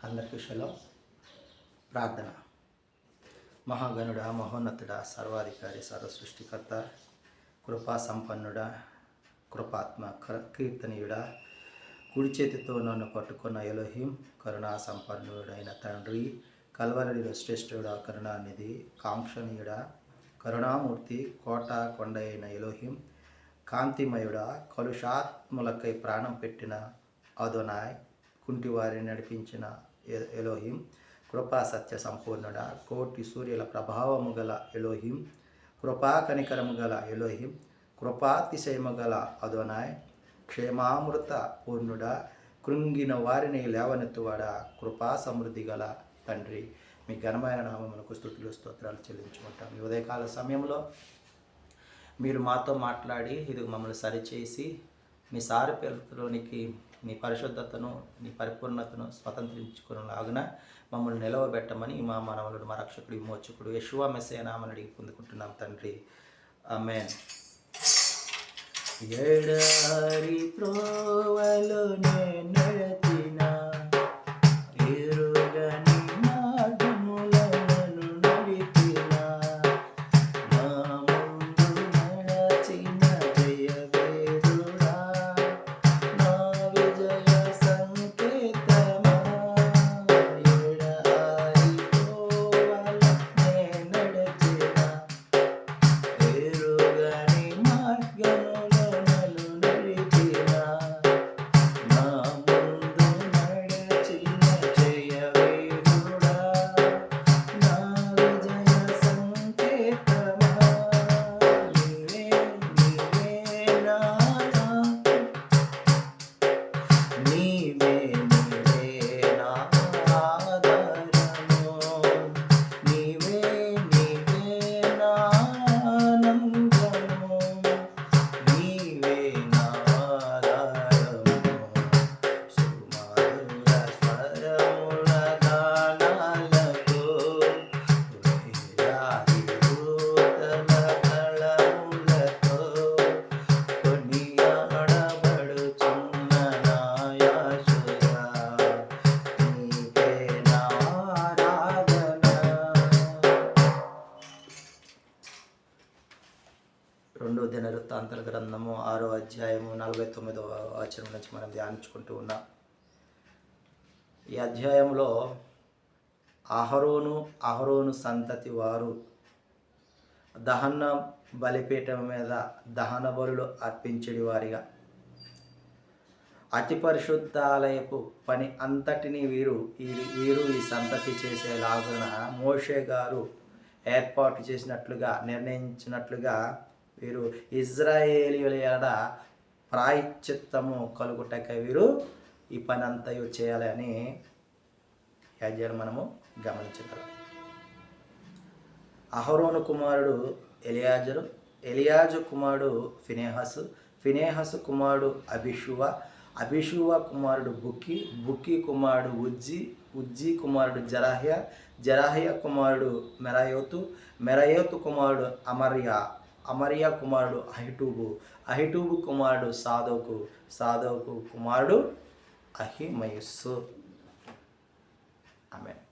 అందరికీ షలోం. ప్రార్థన. మహాగణుడా, మహోన్నతుడా, సర్వాధికారి, సర్వసృష్టికర్త, కృపా సంపన్నుడా, కృపాత్మ కీర్తనీయుడా, కుడి చేతితో నన్ను పట్టుకున్న ఎలోహిం, కరుణా సంపన్నుడైన తండ్రి, కల్వరిలో శ్రేష్ఠుడా, కరుణానిధి, కాంక్షణీయుడా, కరుణామూర్తి, కోట కొండ అయిన ఎలోహిం, కాంతిమయుడా, కలుషాత్ములకై ప్రాణం పెట్టిన అదోనాయ్, కుంటివారిని నడిపించిన ఎలోహిం, కృపా సత్య సంపూర్ణుడా, కోటి సూర్యుల ప్రభావము గల ఎలోహిం, కృపా కనికరము గల ఎలోహిం, కృపాతిశయము గల అదోనాయ్, క్షేమామృత పూర్ణుడా, కృంగిన వారిని లేవనెత్తువాడా, కృపా సమృద్ధి గల తండ్రి, మీ ఘనమైన నామమునకు స్తుతులు స్తోత్రాలు చెల్లించుకుంటాం. ఈ ఉదయకాల సమయంలో మీరు మాతో మాట్లాడి ఇది మమ్మల్ని సరిచేసి మీ సారూప్యతలోనికి నీ పరిశుద్ధతను, నీ పరిపూర్ణతను స్వతంత్రించుకునేలాగున మమ్మల్ని నిలవబెట్టమని మా మనవలుడు, మా రక్షకుడు, విమోచకుడు యెషూవా మెస్సీయ నామమున అడిగి పొందుకుంటున్నాం తండ్రి. ఆమేన్. ఎడారి త్రోవలో నేను నడచిన, ఎరుగని మార్గములను నడిపిన, నా ముందు నడచిన జయవేరుడా, నా విజయ సంకేతమా. ఎడారి త్రోవలో నేను నడచిన, ఎరుగని మార్గములను నడిపిన, నా ముందు నడచిన జయవీరుడా, నా విజయ సంకేతమా. నీవే నా నీవే నా ఆధారము, నీవే నా ఆనందము, నీవే నా ఆధారము. సుమధుర స్వరముల గానాలతో, వేలాది దూతల కళములతో కొనియాడబడుచున్న నా యేసయ్యా, నీకే నా ఆరాధన. 2 దినవృత్తాంతాల గ్రంథము 6వ అధ్యాయము 49వ వచనం నుంచి మనం ధ్యానించుకుంటూ ఉన్నాం. ఈ అధ్యాయంలో అహరోను సంతతి వారు దహన బలిపీఠం మీద దహన బలులు అర్పించడి వారిగా అతి పరిశుద్ధాలయపు పని అంతటిని వీరు ఈ సంతతి చేసేలాగున మోషే గారు ఏర్పాటు చేసినట్లుగా, నిర్ణయించినట్లుగా వీరు ఇజ్రాయేలీయుల ఎడ ప్రాయశ్చిత్తము కలుగుటకై వీరు ఈ పని అంతయు చేయాలని యాజకులు మనము గమనించగలం. అహరోను కుమారుడు ఎలియాజు కుమారుడు ఫినెహాసు కుమారుడు అబిషువ కుమారుడు బుక్కి కుమారుడు ఉజ్జీ కుమారుడు జరాహ్య కుమారుడు మెరాయోతు కుమారుడు అమర్యా కుమారుడు అహిటూబు కుమారుడు సాదోకు కుమారుడు అహిమయస్సు. ఆమేన్.